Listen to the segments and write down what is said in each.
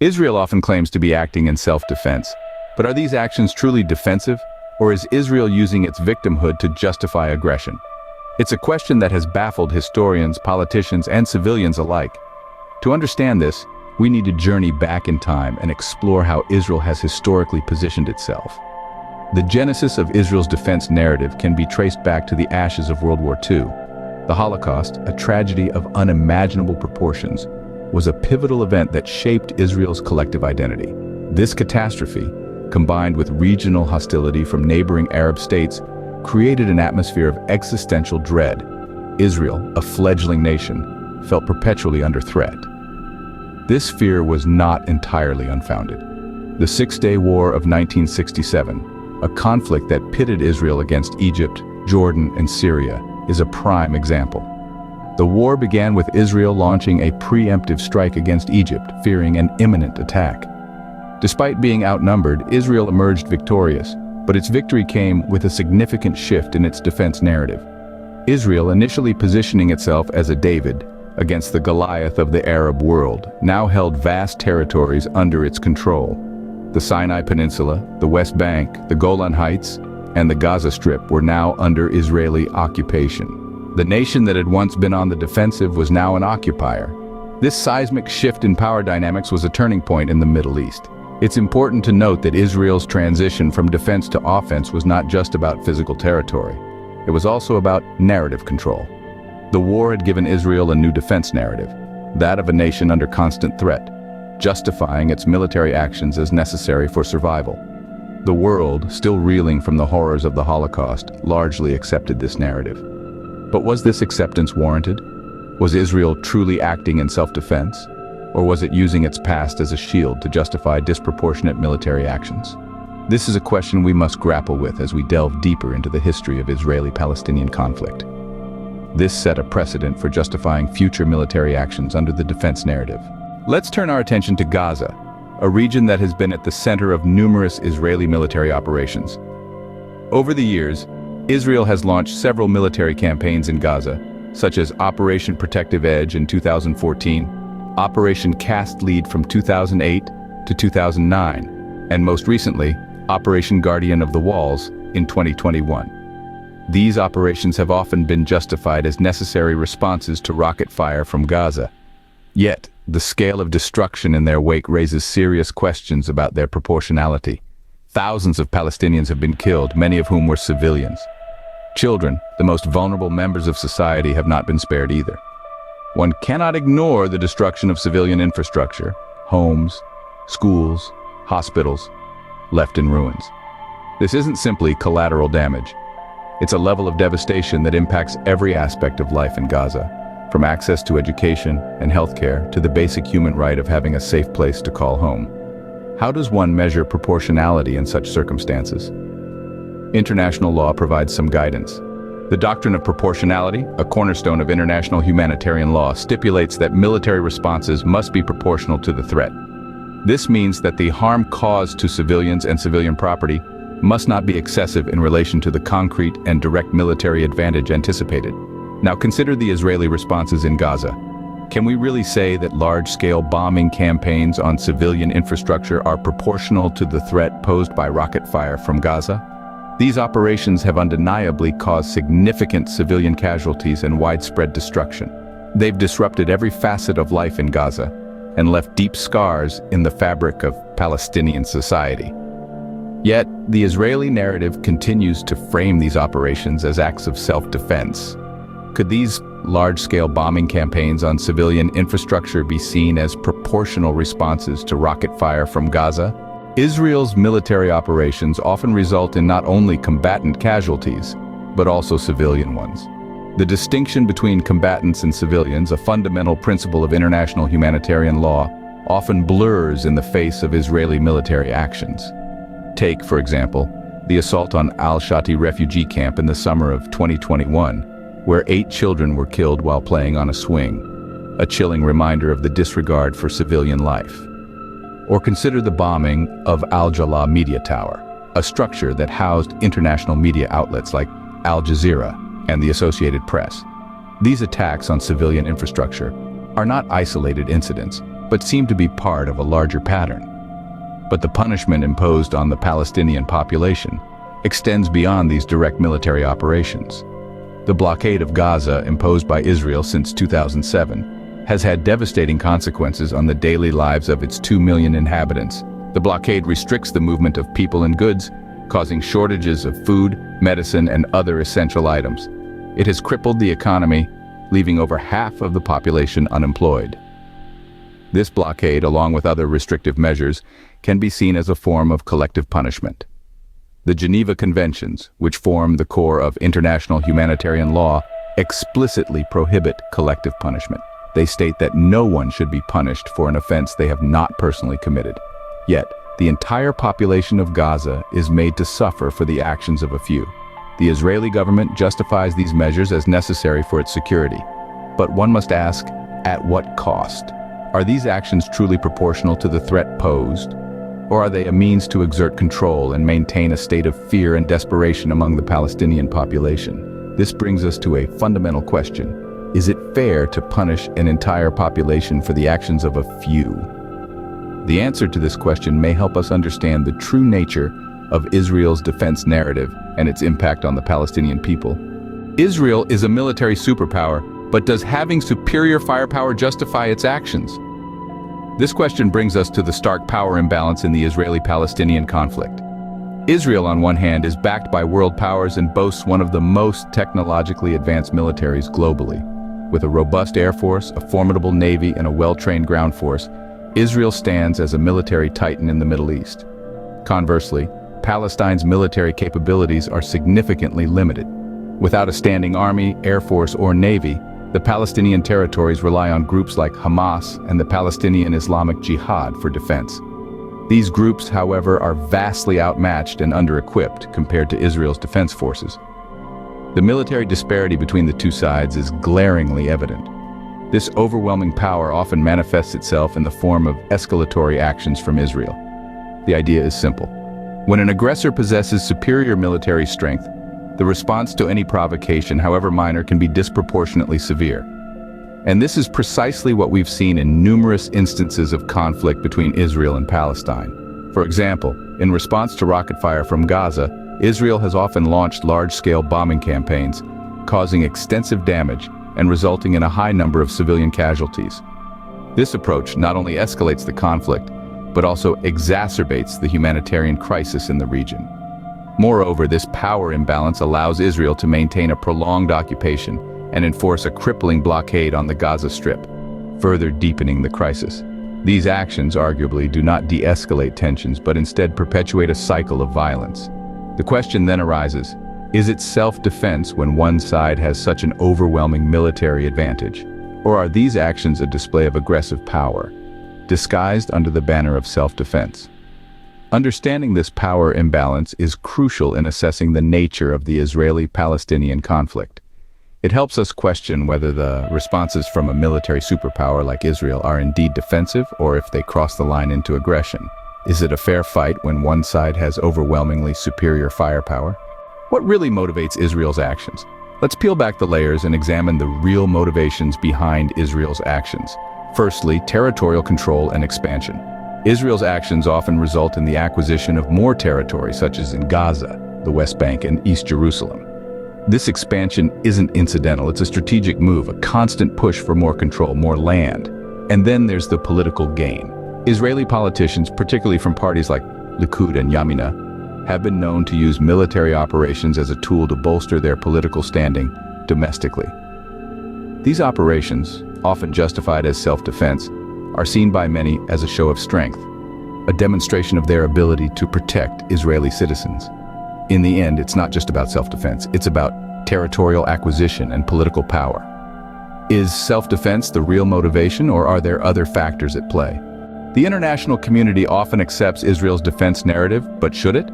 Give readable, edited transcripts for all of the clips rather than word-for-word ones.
Israel often claims to be acting in self-defense, but are these actions truly defensive, or is Israel using its victimhood to justify aggression? It's a question that has baffled historians, politicians, and civilians alike. To understand this, we need to journey back in time and explore how Israel has historically positioned itself. The genesis of Israel's defense narrative can be traced back to the ashes of World War II. The Holocaust, a tragedy of unimaginable proportions, was a pivotal event that shaped Israel's collective identity. This catastrophe, combined with regional hostility from neighboring Arab states, created an atmosphere of existential dread. Israel, a fledgling nation, felt perpetually under threat. This fear was not entirely unfounded. The Six-Day War of 1967, a conflict that pitted Israel against Egypt, Jordan, and Syria, is a prime example. The war began with Israel launching a preemptive strike against Egypt, fearing an imminent attack. Despite being outnumbered, Israel emerged victorious, but its victory came with a significant shift in its defense narrative. Israel, initially positioning itself as a David against the Goliath of the Arab world, now held vast territories under its control. The Sinai Peninsula, the West Bank, the Golan Heights, and the Gaza Strip were now under Israeli occupation. The nation that had once been on the defensive was now an occupier. This seismic shift in power dynamics was a turning point in the Middle East. It's important to note that Israel's transition from defense to offense was not just about physical territory. It was also about narrative control. The war had given Israel a new defense narrative, that of a nation under constant threat, justifying its military actions as necessary for survival. The world, still reeling from the horrors of the Holocaust, largely accepted this narrative. But was this acceptance warranted? Was Israel truly acting in self-defense? Or was it using its past as a shield to justify disproportionate military actions? This is a question we must grapple with as we delve deeper into the history of Israeli-Palestinian conflict. This set a precedent for justifying future military actions under the defense narrative. Let's turn our attention to Gaza, a region that has been at the center of numerous Israeli military operations. Over the years, Israel has launched several military campaigns in Gaza, such as Operation Protective Edge in 2014, Operation Cast Lead from 2008 to 2009, and most recently, Operation Guardian of the Walls in 2021. These operations have often been justified as necessary responses to rocket fire from Gaza. Yet, the scale of destruction in their wake raises serious questions about their proportionality. Thousands of Palestinians have been killed, many of whom were civilians. Children, the most vulnerable members of society, have not been spared either. One cannot ignore the destruction of civilian infrastructure, homes, schools, hospitals, left in ruins. This isn't simply collateral damage. It's a level of devastation that impacts every aspect of life in Gaza, from access to education and healthcare to the basic human right of having a safe place to call home. How does one measure proportionality in such circumstances? International law provides some guidance. The doctrine of proportionality, a cornerstone of international humanitarian law, stipulates that military responses must be proportional to the threat. This means that the harm caused to civilians and civilian property must not be excessive in relation to the concrete and direct military advantage anticipated. Now consider the Israeli responses in Gaza. Can we really say that large-scale bombing campaigns on civilian infrastructure are proportional to the threat posed by rocket fire from Gaza? These operations have undeniably caused significant civilian casualties and widespread destruction. They've disrupted every facet of life in Gaza and left deep scars in the fabric of Palestinian society. Yet, the Israeli narrative continues to frame these operations as acts of self-defense. Could these large-scale bombing campaigns on civilian infrastructure be seen as proportional responses to rocket fire from Gaza? Israel's military operations often result in not only combatant casualties, but also civilian ones. The distinction between combatants and civilians, a fundamental principle of international humanitarian law, often blurs in the face of Israeli military actions. Take, for example, the assault on Al-Shati refugee camp in the summer of 2021, where 8 children were killed while playing on a swing, a chilling reminder of the disregard for civilian life. Or consider the bombing of Al-Jalaa Media Tower, a structure that housed international media outlets like Al Jazeera and the Associated Press. These attacks on civilian infrastructure are not isolated incidents, but seem to be part of a larger pattern. But the punishment imposed on the Palestinian population extends beyond these direct military operations. The blockade of Gaza, imposed by Israel since 2007, has had devastating consequences on the daily lives of its 2 million inhabitants. The blockade restricts the movement of people and goods, causing shortages of food, medicine, and other essential items. It has crippled the economy, leaving over half of the population unemployed. This blockade, along with other restrictive measures, can be seen as a form of collective punishment. The Geneva Conventions, which form the core of international humanitarian law, explicitly prohibit collective punishment. They state that no one should be punished for an offense they have not personally committed. Yet, the entire population of Gaza is made to suffer for the actions of a few. The Israeli government justifies these measures as necessary for its security. But one must ask, at what cost? Are these actions truly proportional to the threat posed? Or are they a means to exert control and maintain a state of fear and desperation among the Palestinian population? This brings us to a fundamental question. Is it fair to punish an entire population for the actions of a few? The answer to this question may help us understand the true nature of Israel's defense narrative and its impact on the Palestinian people. Israel is a military superpower, but does having superior firepower justify its actions? This question brings us to the stark power imbalance in the Israeli-Palestinian conflict. Israel, on one hand, is backed by world powers and boasts one of the most technologically advanced militaries globally. With a robust air force, a formidable navy, and a well-trained ground force, Israel stands as a military titan in the Middle East. Conversely, Palestine's military capabilities are significantly limited. Without a standing army, air force, or navy, the Palestinian territories rely on groups like Hamas and the Palestinian Islamic Jihad for defense. These groups, however, are vastly outmatched and under-equipped compared to Israel's defense forces. The military disparity between the two sides is glaringly evident. This overwhelming power often manifests itself in the form of escalatory actions from Israel. The idea is simple. When an aggressor possesses superior military strength, the response to any provocation, however minor, can be disproportionately severe. And this is precisely what we've seen in numerous instances of conflict between Israel and Palestine. For example, in response to rocket fire from Gaza, Israel has often launched large-scale bombing campaigns, causing extensive damage and resulting in a high number of civilian casualties. This approach not only escalates the conflict, but also exacerbates the humanitarian crisis in the region. Moreover, this power imbalance allows Israel to maintain a prolonged occupation and enforce a crippling blockade on the Gaza Strip, further deepening the crisis. These actions arguably do not de-escalate tensions, but instead perpetuate a cycle of violence. The question then arises, is it self-defense when one side has such an overwhelming military advantage? Or are these actions a display of aggressive power, disguised under the banner of self-defense? Understanding this power imbalance is crucial in assessing the nature of the Israeli-Palestinian conflict. It helps us question whether the responses from a military superpower like Israel are indeed defensive or if they cross the line into aggression. Is it a fair fight when one side has overwhelmingly superior firepower? What really motivates Israel's actions? Let's peel back the layers and examine the real motivations behind Israel's actions. Firstly, territorial control and expansion. Israel's actions often result in the acquisition of more territory, such as in Gaza, the West Bank, and East Jerusalem. This expansion isn't incidental, it's a strategic move, a constant push for more control, more land. And then there's the political gain. Israeli politicians, particularly from parties like Likud and Yamina, have been known to use military operations as a tool to bolster their political standing domestically. These operations, often justified as self-defense, are seen by many as a show of strength, a demonstration of their ability to protect Israeli citizens. In the end, it's not just about self-defense, it's about territorial acquisition and political power. Is self-defense the real motivation, or are there other factors at play? The international community often accepts Israel's defense narrative, but should it?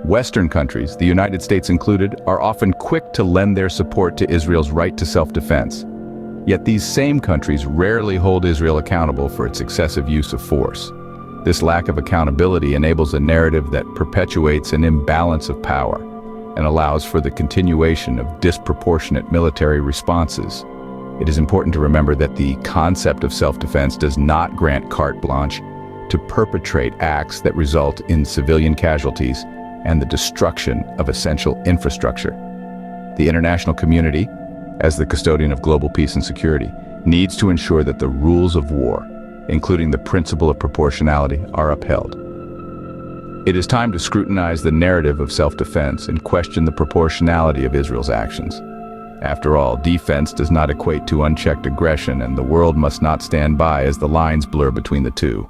Western countries, the United States included, are often quick to lend their support to Israel's right to self-defense. Yet these same countries rarely hold Israel accountable for its excessive use of force. This lack of accountability enables a narrative that perpetuates an imbalance of power and allows for the continuation of disproportionate military responses. It is important to remember that the concept of self-defense does not grant carte blanche to perpetrate acts that result in civilian casualties and the destruction of essential infrastructure. The international community, as the custodian of global peace and security, needs to ensure that the rules of war, including the principle of proportionality, are upheld. It is time to scrutinize the narrative of self-defense and question the proportionality of Israel's actions. After all, defense does not equate to unchecked aggression, and the world must not stand by as the lines blur between the two.